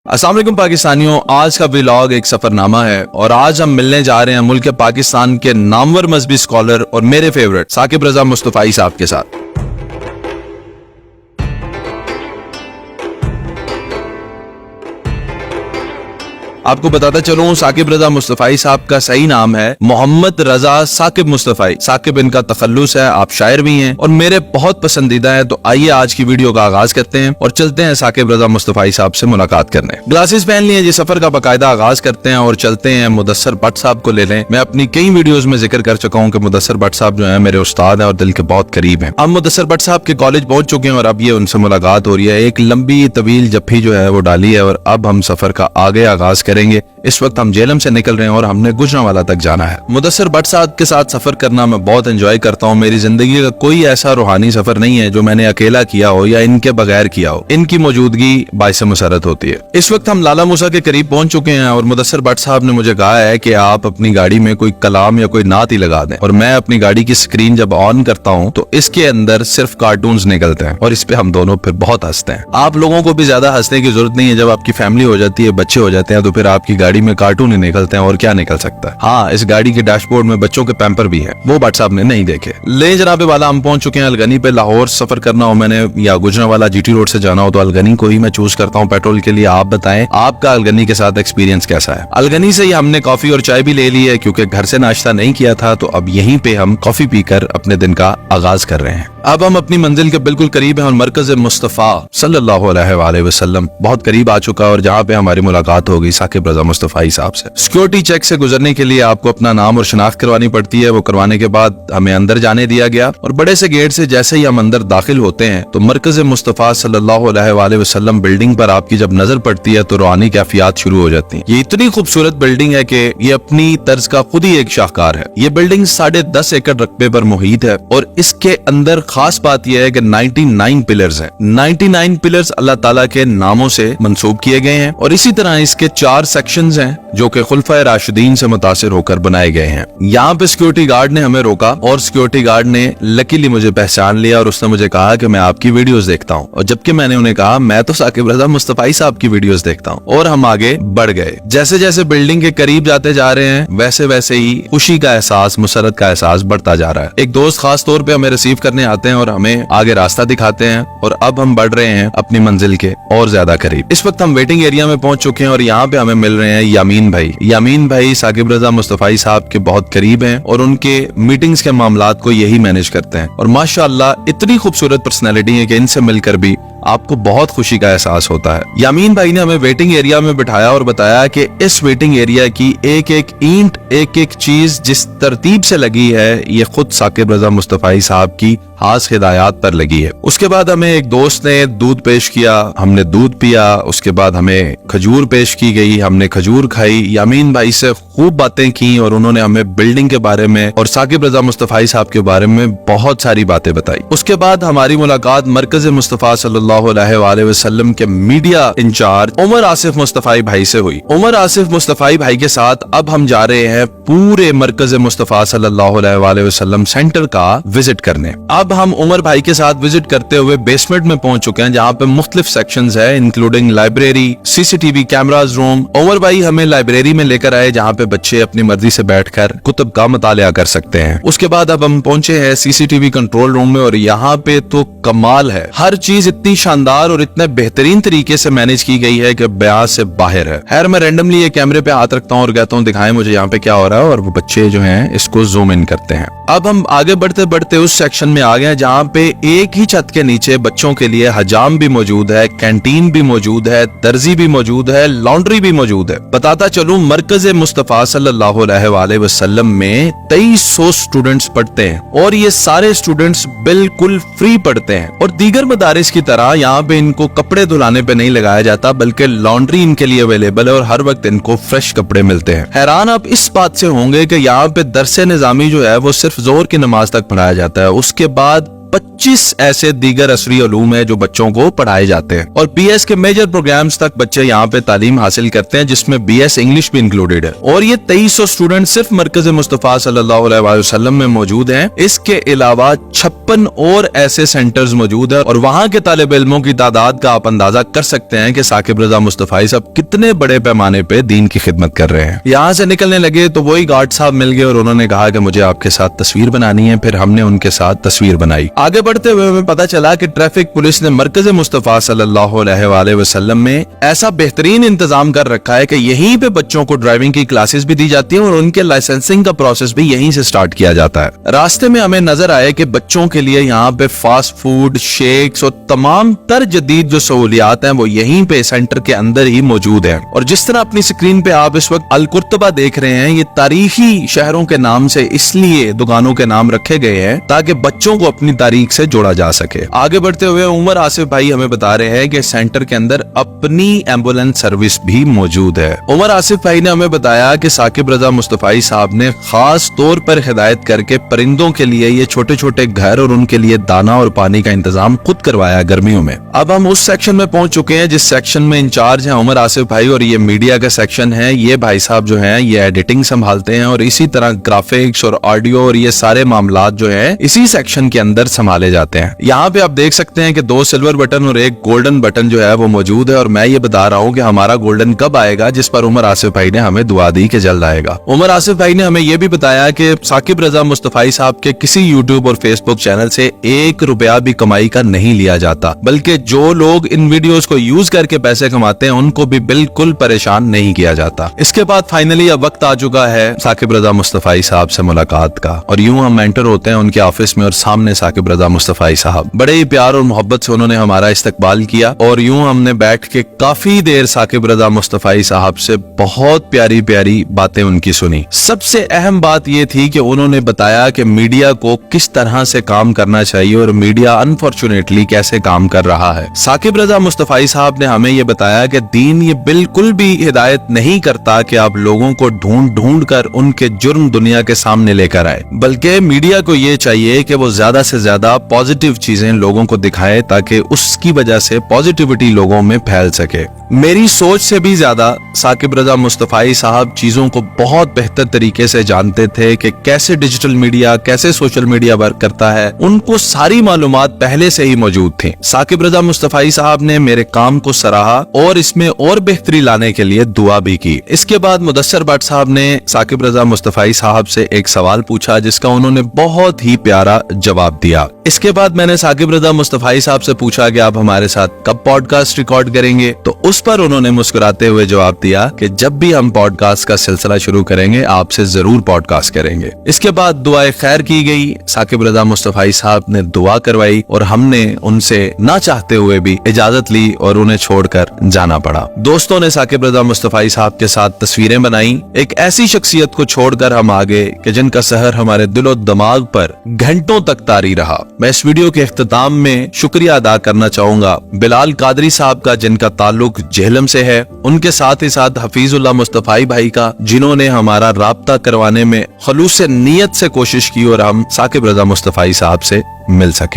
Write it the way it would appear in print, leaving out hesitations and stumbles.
अस्सलाम वालेकुम पाकिस्तानियों, आज का व्लॉग एक सफरनामा है और आज हम मिलने जा रहे हैं मुल्क पाकिस्तान के नामवर मजहबी स्कॉलर और मेरे फेवरेट साकिब रजा मुस्तफाई साहब के साथ। आपको बताता चलूं, साकिब रजा मुस्तफाई साहब का सही नाम है मोहम्मद रजा साकिब मुस्तफाई। साकिब इनका तखल्लुस है, आप शायर भी हैं और मेरे बहुत पसंदीदा है। तो आइए आज की वीडियो का आगाज करते हैं और चलते हैं साकिब रजा मुस्तफाई साहब से मुलाकात करने। ग्लासेस पहन लिए, जी सफर का बाकायदा आगाज करते हैं और चलते हैं। मुदस्सर भट्ट साहब को ले लें। मैं अपनी कई वीडियोज में जिक्र कर चुका हूँ कि मुदस्सर भट्ट साहब जो है मेरे उस्ताद हैं और दिल के बहुत करीब हैं। अब मुदस्सर भट्ट साहब के कॉलेज पहुंच चुके हैं और अब ये उनसे मुलाकात हो रही है। एक लंबी तवील जफ्फी जो है वो डाली है और अब हम सफर का आगे आगाज करेंगे। इस वक्त हम जेलम से निकल रहे हैं और हमने गुजरांवाला तक जाना है। मुदस्सर भट्ट साहब के साथ सफर करना मैं बहुत एंजॉय करता हूँ। मेरी जिंदगी का कोई ऐसा रूहानी सफर नहीं है जो मैंने अकेला किया हो या इनके बगैर किया हो। इनकी मौजूदगी बाइस मुसरत होती है। इस वक्त हम लाला मूसा के करीब पहुंच चुके हैं और मुदस्सर भट्ट साहब ने मुझे कहा है कि आप अपनी गाड़ी में कोई कलाम या कोई नात ही लगा दें। और मैं अपनी गाड़ी की स्क्रीन जब ऑन करता हूँ तो इसके अंदर सिर्फ कार्टून्स निकलते हैं और इस पे हम दोनों फिर बहुत हंसते हैं। आप लोगों को भी ज्यादा हंसने की जरूरत नहीं है। जब आपकी फैमिली हो जाती है, बच्चे हो जाते हैं, तो फिर आपकी गाड़ी में कार्टून ही निकलते हैं और क्या निकल सकता है। हाँ, इस गाड़ी के डैशबोर्ड में बच्चों के पैम्पर भी हैं। वो भट्ट साहब ने नहीं देखे। ले जनाबे वाला, हम पहुंच चुके हैं अलगनी पे। लाहौर सफर करना हो मैंने या गुजरांवाला जीटी रोड से जाना हो तो अलगनी को ही मैं चूज करता हूँ पेट्रोल के लिए। आप बताएं आपका अलगनी के साथ एक्सपीरियंस कैसा है। अलगनी से ही हमने कॉफी और चाय भी ले ली है क्योंकि घर से नाश्ता नहीं किया था, तो अब यहीं पे हम कॉफी पीकर अपने दिन का आगाज कर रहे हैं। अब हम अपनी मंजिल के बिल्कुल करीब हैं और मरकज मुस्तफा सल्लल्लाहु अलैहि वसल्लम बहुत करीब आ चुका है और जहाँ पे हमारी मुलाकात होगी साकिब रजा मुस्तफाई साहब से। सिक्योरिटी चेक से गुजरने के लिए आपको अपना नाम और शनाख्त करवानी पड़ती है। वो करवाने के बाद हमें अंदर जाने दिया गया और बड़े से गेट से जैसे ही हम अंदर दाखिल होते हैं तो मरकज मुस्तफा सल्लल्लाहु अलैहि वसल्लम बिल्डिंग पर आपकी जब नजर पड़ती है तो रूहानी कैफियत शुरू हो जाती है। ये इतनी खूबसूरत बिल्डिंग है कि ये अपनी तर्ज का खुद ही एक शाहकार है। ये बिल्डिंग 10.5 एकड़ रकबे पर मुहित है और इसके अंदर खास बात यह है कि 99 पिलर्स हैं। 99 पिलर्स अल्लाह ताला के नामों से मंसूब किए गए हैं और इसी तरह इसके 4 सेक्शंस हैं जो कि खुलफाए राशिदीन से मुतासिर होकर बनाए गए हैं। यहाँ पे सिक्योरिटी गार्ड ने हमें रोका और सिक्योरिटी गार्ड ने लकीली मुझे पहचान लिया और उसने मुझे कहा कि मैं आपकी वीडियोस देखता हूँ। और जबकि मैंने उन्हें कहा मैं तो साकिब रजा मुस्तफाई साहब की वीडियोस देखता हूँ। और हम आगे बढ़ गए। जैसे जैसे बिल्डिंग के करीब जाते जा रहे हैं वैसे वैसे ही खुशी का एहसास, मुसरत का एहसास बढ़ता जा रहा है। एक दोस्त खास तौर पे हमें रिसीव करने आते हैं और हमें आगे रास्ता दिखाते हैं और अब हम बढ़ रहे हैं अपनी मंजिल के और ज्यादा करीब। इस वक्त हम वेटिंग एरिया में पहुंच चुके हैं और यहाँ पे हमें मिल रहे हैं यामीन भाई। यामीन भाई साकिब रजा मुस्तफाई साहब के बहुत करीब हैं और उनके मीटिंग्स के मामलात को यही मैनेज करते हैं और माशाअल्लाह इतनी खूबसूरत पर्सनैलिटी है कि इनसे मिलकर भी आपको बहुत खुशी का एहसास होता है। यामीन भाई ने हमें वेटिंग एरिया में बिठाया और बताया कि इस वेटिंग एरिया की एक एक ईंट, एक एक चीज जिस तरतीब से लगी है ये खुद साकिब रजा मुस्तफाई साहब की खास हिदायत पर लगी है। उसके बाद हमें एक दोस्त ने दूध पेश किया, हमने दूध पिया। उसके बाद हमें खजूर पेश की गई, हमने खजूर खाई। यामीन भाई से खूब बातें की और उन्होंने हमें बिल्डिंग के बारे में और साकिब रजा मुस्तफाई साहब के बारे में बहुत सारी बातें बताई। उसके बाद हमारी मुलाकात मरकज मुस्तफा सल्लल्लाहु अलैहि वसल्लम के मीडिया इंचार्ज उमर आसिफ मुस्तफाई भाई से हुई। उमर आसिफ मुस्तफाई भाई के साथ अब हम जा रहे हैं पूरे मरकज मुस्तफा सल्लल्लाहु अलैहि वसल्लम सेंटर का विजिट करने। अब हम उमर भाई के साथ विजिट करते हुए बेसमेंट में पहुंच चुके हैं जहाँ पे मुख्तलिफ सेक्शंस है including library, CCTV cameras room. Umar भाई हमें लाइब्रेरी में लेकर आए जहाँ पे बच्चे अपनी मर्जी से बैठकर कुतुब का मुतालिया कर सकते हैं। उसके बाद अब हम पहुंचे हैं सीसीटीवी कंट्रोल रूम में और यहाँ पे तो कमाल है। हर चीज इतनी शानदार और इतने बेहतरीन तरीके से मैनेज की गई है कि बयान से बाहर है। खैर मैं रैंडमली ये कैमरे पे हाथ रखता हूँ और कहता हूँ दिखाएं मुझे यहाँ पे क्या हो रहा है और वो बच्चे जो हैं इसको जूम इन करते हैं। अब हम आगे बढ़ते बढ़ते उस सेक्शन में आ गए जहाँ पे एक ही छत के नीचे बच्चों के लिए हजाम भी मौजूद है, कैंटीन भी मौजूद है, दर्जी भी मौजूद है, लॉन्ड्री भी मौजूद है। बताता चलूं मरकज मुस्तफा सल्लल्लाहु अलैहि वसल्लम में 2300 स्टूडेंट्स पढ़ते हैं और ये सारे स्टूडेंट्स बिल्कुल फ्री पढ़ते हैं और दीगर मदारिस की तरह यहाँ पे इनको कपड़े धुलाने पे नहीं लगाया जाता बल्कि लॉन्ड्री इनके लिए अवेलेबल है और हर वक्त इनको फ्रेश कपड़े मिलते हैं। हैरान आप इस बात से होंगे कि यहाँ पे दरसे निजामी जो है वो सिर्फ जोहर की नमाज तक पढ़ाया जाता है। उसके बाद 25 ऐसे दीगर असरी उलूम है जो बच्चों को पढ़ाए जाते हैं और BS के मेजर प्रोग्राम्स तक बच्चे यहाँ पे तालीम हासिल करते हैं, जिसमें BS इंग्लिश भी इंक्लूडेड है। और ये 2300 स्टूडेंट सिर्फ मरकज मुस्तफा सल्लल्लाहु अलैहि वसल्लम में मौजूद हैं। इसके अलावा 56 और ऐसे सेंटर्स मौजूद है और वहाँ के तालिब इल्मों की तादाद का आप अंदाजा कर सकते हैं कि साकिब रजा मुस्तफाई साहब कितने बड़े पैमाने पे दीन की खिदमत कर रहे हैं। यहाँ से निकलने लगे तो वही गार्ड साहब मिल गए और उन्होंने कहा कि मुझे आपके साथ तस्वीर बनानी है। फिर हमने उनके साथ तस्वीर बनाई। आगे बढ़ते हुए हमें पता चला कि ट्रैफिक पुलिस ने मरकज मुस्तफा सल्लल्लाहु अलैहि वसल्लम में ऐसा बेहतरीन इंतजाम कर रखा है कि यहीं पे बच्चों को ड्राइविंग की क्लासेस भी दी जाती है और उनके लाइसेंसिंग का प्रोसेस भी यहीं से स्टार्ट किया जाता है। रास्ते में हमें नजर आए कि बच्चों के लिए यहाँ पे फास्ट फूड, शेक्स और तमाम तर जदीद जो सहूलियात हैं वो यहीं पे सेंटर के अंदर ही मौजूद है। और जिस तरह अपनी स्क्रीन पे आप इस वक्त अल कुर्तबा देख रहे हैं, ये तारीखी शहरों के नाम से इसलिए दुकानों के नाम रखे गए हैं ताकि बच्चों को अपनी तारीख से जोड़ा जा सके। आगे बढ़ते हुए उमर आसिफ भाई हमें बता रहे हैं कि सेंटर के अंदर अपनी एम्बुलेंस सर्विस भी मौजूद है। उमर आसिफ भाई ने हमें बताया कि साकिब रजा मुस्तफाई साहब ने खास तौर पर हिदायत करके परिंदों के लिए ये छोटे छोटे घर और उनके लिए दाना और पानी का इंतजाम खुद करवाया गर्मियों में। अब हम उस सेक्शन में पहुंच चुके हैं जिस सेक्शन में इंचार्ज है उमर आसिफ भाई और ये मीडिया का सेक्शन है। ये भाई साहब जो है ये एडिटिंग संभालते हैं और इसी तरह ग्राफिक्स और ऑडियो और ये सारे मामलात जो है इसी सेक्शन के अंदर संभाले जाते हैं। यहाँ पे आप देख सकते हैं कि 2 सिल्वर बटन और 1 गोल्डन बटन जो है वो मौजूद है और मैं ये बता रहा हूँ कि हमारा गोल्डन कब आएगा, जिस पर उमर आसिफ भाई ने हमें दुआ दी कि जल्द आएगा। उमर आसिफ भाई ने हमें ये भी बताया कि साकिब रजा मुस्तफाई साहब के किसी यूट्यूब और फेसबुक चैनल से 1 रुपया भी कमाई का नहीं लिया जाता, बल्कि जो लोग इन वीडियोस को यूज करके पैसे कमाते हैं उनको भी बिल्कुल परेशान नहीं किया जाता। इसके बाद फाइनली अब वक्त आ चुका है साकिब रजा मुस्तफाई साहब से मुलाकात का और यूं हम एंटर होते हैं उनके ऑफिस में और सामने साकिब रजा मुस्तफाई साहब बड़े ही प्यार और मोहब्बत से उन्होंने हमारा इस्तकबाल किया और यूं हमने बैठ के काफी देर साकिब रजा मुस्तफाई साहब से बहुत प्यारी प्यारी बातें उनकी सुनी। सबसे अहम बात ये थी कि उन्होंने बताया कि मीडिया को किस तरह से काम करना चाहिए और मीडिया अनफॉर्चुनेटली कैसे काम कर रहा है। साकिब रजा मुस्तफाई साहब ने हमें ये बताया कि दीन ये बिल्कुल भी हिदायत नहीं करता कि आप लोगों को ढूंढ ढूंढ कर उनके जुर्म दुनिया के सामने लेकर आए, बल्कि मीडिया को ये चाहिए कि वो ज्यादा से ज्यादा पॉजिटिव चीजें लोगों को दिखाए ताकि उसकी वजह से पॉजिटिविटी लोगों में फैल सके। मेरी सोच से भी ज्यादा साकिब रजा मुस्तफाई साहब चीजों को बहुत बेहतर तरीके से जानते थे कि कैसे डिजिटल मीडिया, कैसे सोशल मीडिया वर्क करता है। उनको सारी मालूमात पहले से ही मौजूद थी। साकिब रजा मुस्तफाई साहब ने मेरे काम को सराहा और इसमें और बेहतरी लाने के लिए दुआ भी की। इसके बाद मुदस्सर भट्ट साहब ने साकिब रजा मुस्तफाई साहब से एक सवाल पूछा जिसका उन्होंने बहुत ही प्यारा जवाब दिया। इसके बाद मैंने साकिब रजा मुस्तफाई साहब से पूछा कि आप हमारे साथ कब पॉडकास्ट रिकॉर्ड करेंगे, तो उस पर उन्होंने मुस्कुराते हुए जवाब दिया कि जब भी हम पॉडकास्ट का सिलसिला शुरू करेंगे आपसे जरूर पॉडकास्ट करेंगे। इसके बाद दुआए खैर की गई, साकिब रजा मुस्तफाई साहब ने दुआ करवाई और हमने उनसे ना चाहते हुए भी इजाजत ली और उन्हें छोड़कर जाना पड़ा। दोस्तों ने साकिब रजा मुस्तफाई साहब के साथ तस्वीरें बनाई। एक ऐसी शख्सियत को छोड़कर हम आगे कि जिनका सहर हमारे दिलो दिमाग पर घंटों तक तारी रहा। मैं इस वीडियो के इख्तिताम में शुक्रिया अदा करना चाहूंगा बिलाल कादरी साहब का जिनका ताल्लुक जेहलम से है, उनके साथ ही साथ हफीजुल्लाह मुस्तफाई भाई का जिन्होंने हमारा राब्ता करवाने में खलूस नीयत से कोशिश की और हम साकिब रजा मुस्तफाई साहब से मिल सके।